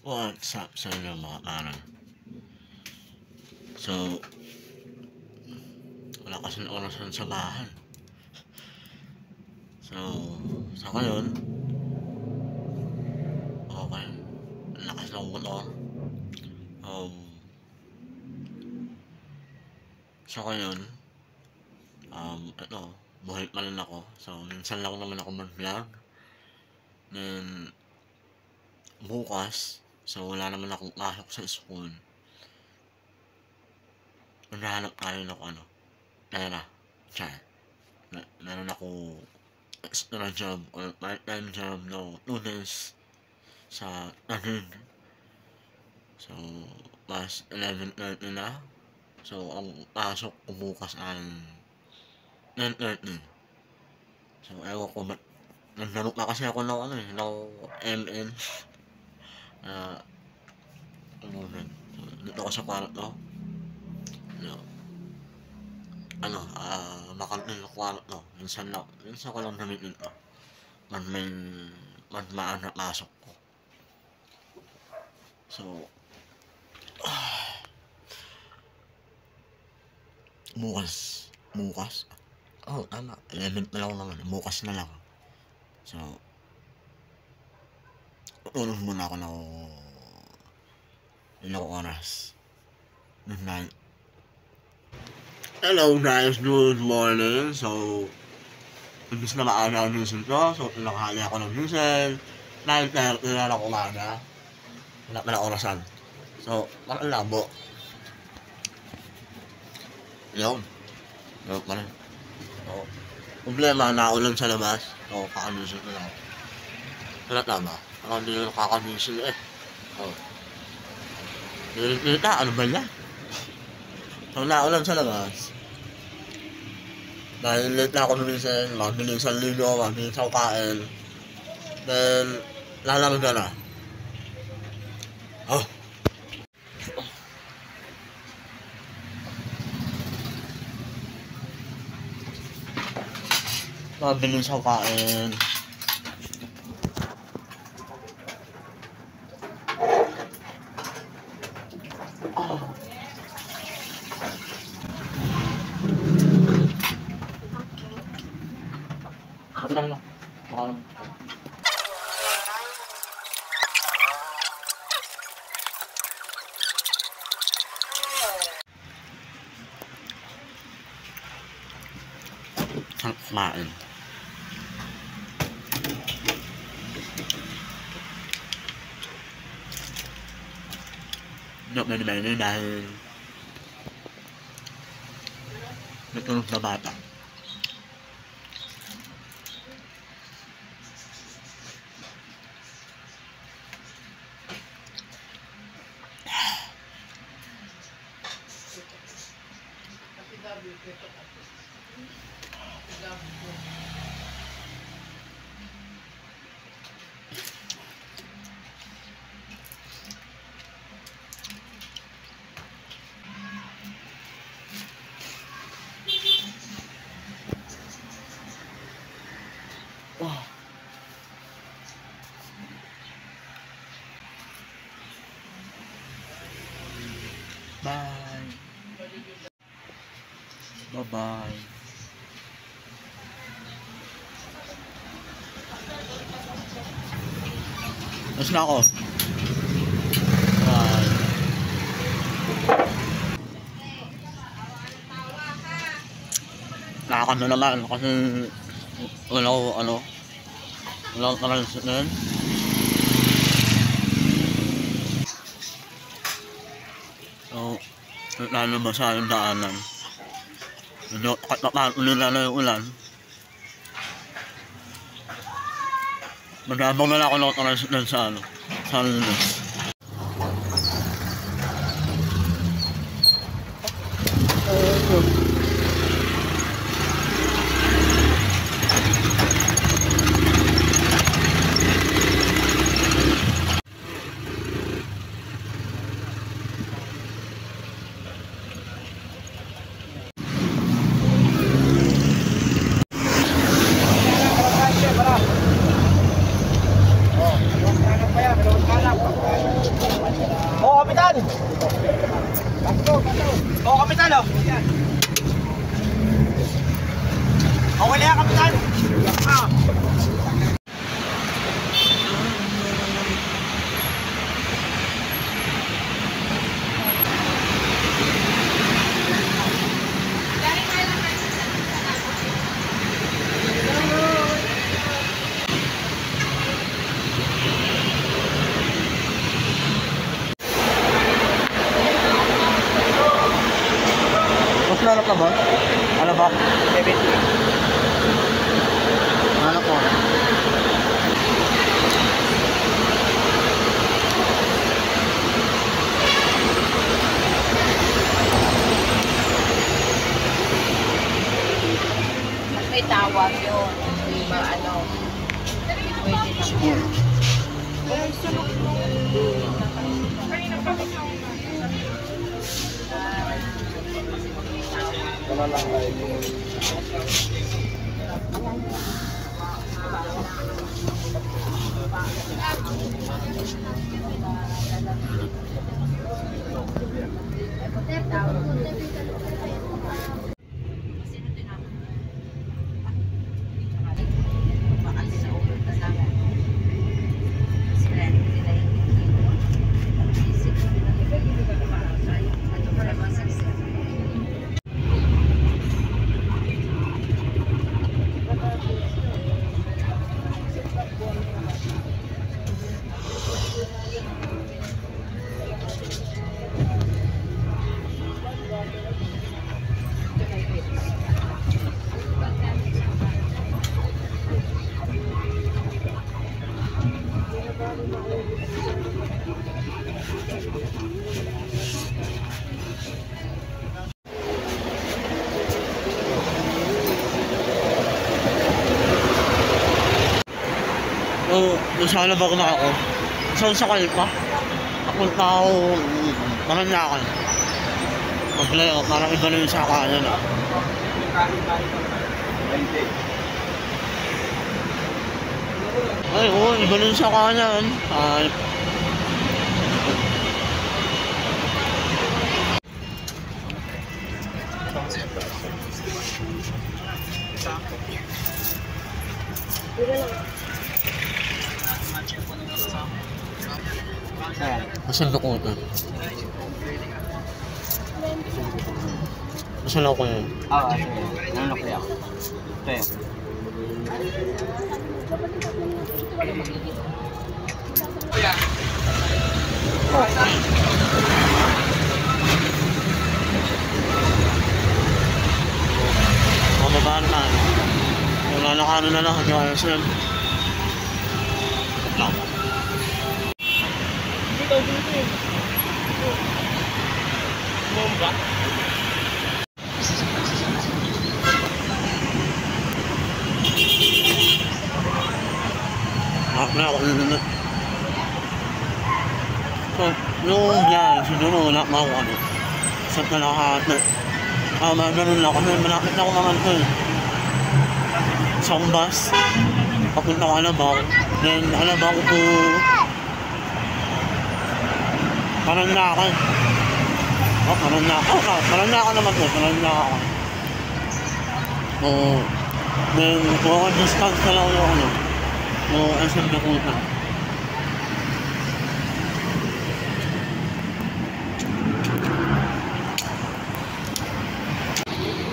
What's up sa inyo mga kanan? So, wala kasing orasan sa bahay. So, sa ngayon, okay, lakas ng motor. Sa ngayon, ito, buhay pa rin ako. So, minsan lang naman ako mag-vlog. Then, bukas, so wala naman akong pasok sa school. Maghahanap tayo ng pera. Meron ako extra job or part-time job no 2 days sa Taguig. So, mas 11:30 na. So, ang pasok ko bukas ay 10:30. So, ewan ko ba't naglaro na kasi ako ng ML. Dito ako sa kwarto. Makantin yung kwarto. Minsan ko lang gamitin ito. Pag maaga pasok ko. So, bukas? Oo, tama. 11 na lang naman. Bukas na lang. So, tutulog muna ako ng ilang oras. Good night. Hello guys, good morning. So, imbis na maaga ang gising ko, so pinakahali ako ng gising. 9:30 na lang umaga. Wala pa na orasan. So, parang labo. Yun pa rin. So, problema, naulan sa labas. So, kakagising ko lang. Wala tama. Parang hindi na kakagising Kita, ano ba yan? So, naulan sa labas. Dahil late na ako numisin, mabilisan ligo, mabilisan kain. Then, lalamig ka na. Mabilisan kain. Kumain. Hindi ako nanimayin dahil natulog na bata. Bye. Bye-bye. Tapos na ako. Bye. Nakakanda naman kasi wala akong karansinan. So, nalabasa yung daanan. Medyo ulan na yung ulan. Mag-abang na lang ako ng karansinan sa lunes. Okay na yan, kapitan! Ah! Mas lalak na ba? Ano ba? 70. Ano po? May tawag yun. May ano. Pwede na. Nasa labag na ako. Saan sakay pa? Papunta ako Maranyakan. Maglayo, parang iba na yung sakayan ah. Ay, oo, iba na yung sakayan. Ay. Masan ko ito? Masan ako yun? Ah, sige. Ano kaya ako? Ito yun. Mababaan na. Wala na kano na lang. Kaya SM. Lang. Bomba. Nakakala ako na. So, yung yan, siguro wala pa ako ano. Sa kalahati. Ganun lang kasi malapit na ako naman ito eh. Isang bus. Papunta ko Alabang. Then Alabang ko Maranyakan. Maranyakan naman po. Maranyakan. Oo. Then, kung distance na lang yung ano. Yung SM Dakota.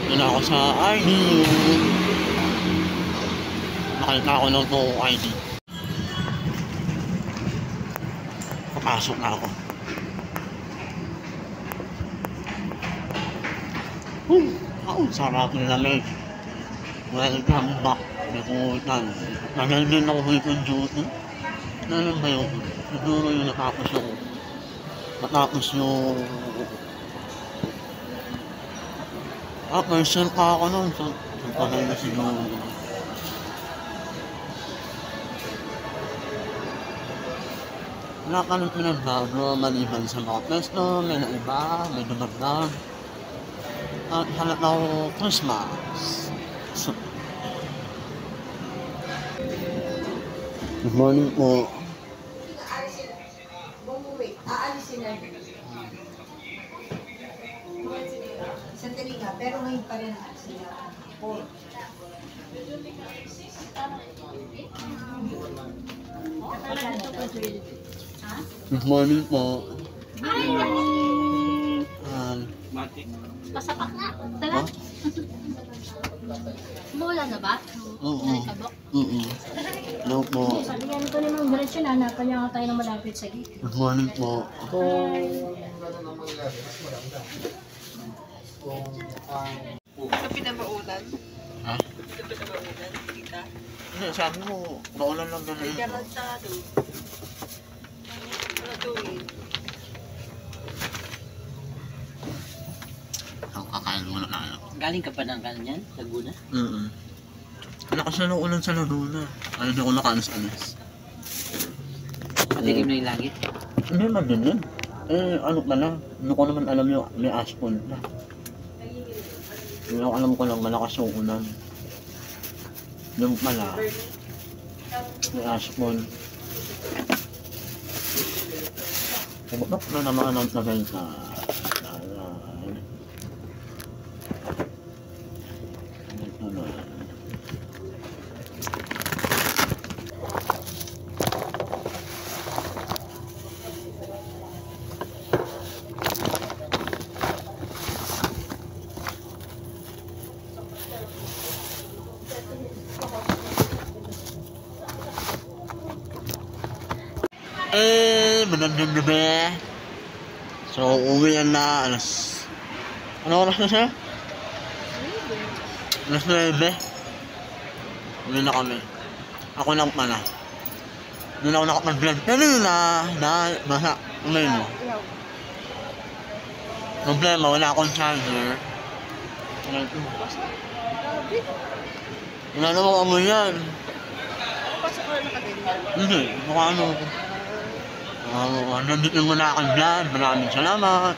Yun ako sa ID. Nakita ako ng po ID. Papasok na ako. Sarap ng lamig. Welcome back. Nakutan. Nagal din ako dito ng duty. Nalang ba yun? Siguro yung natapos yung person pa ako nun. So tagal na siguro. Wala ka nang pinagbago maliban sa mga pesto, may naiba, may dumagdag. At halat ako Christmas. Good morning po. Aalisin na. Sandali nga, pero ngayon pa rin sila. Good morning po. Matik. Pasapak na. Tara. Oh? Mula na ba? Oo. Nalikabok? Hello po. Sabi nga nito ni Ma'am Diretso na, hanapan niya nga tayo ng malapit sa gate. Good morning po. Ito pinabaunan. Ha? Ito pinabaunan. Kita. Hindi, sabi mo, baulan lang Ay, ganun. garantado. Ano to eh? Ako kakain muna tayo. Galing ka pa ng kanyan, Laguna? Lakas na ng ulan sa Laguna. Ay, hindi ako nakaanas-anas. Madilim na yung langit. Hindi madilim. Eh, ano pala? Hindi ko naman alam yung may asphalt na. Yung alam ko lang malakas yung ulan. Yung pala, may asphalt. Pagbatok na naman ang nabenta. Magandang gabi. So, uwi yan na alas... Ano oras na siya? Alas 9. Uwi na kami. Ako lang pala. Hindi na ako nakapag-vlog. Basta, umayin mo. Problema, wala akong charger. Wala namang amoy yan. Pasok ko na nakaganyan. Hindi, mukha ano. Nandito muna akong vlog. Maraming salamat.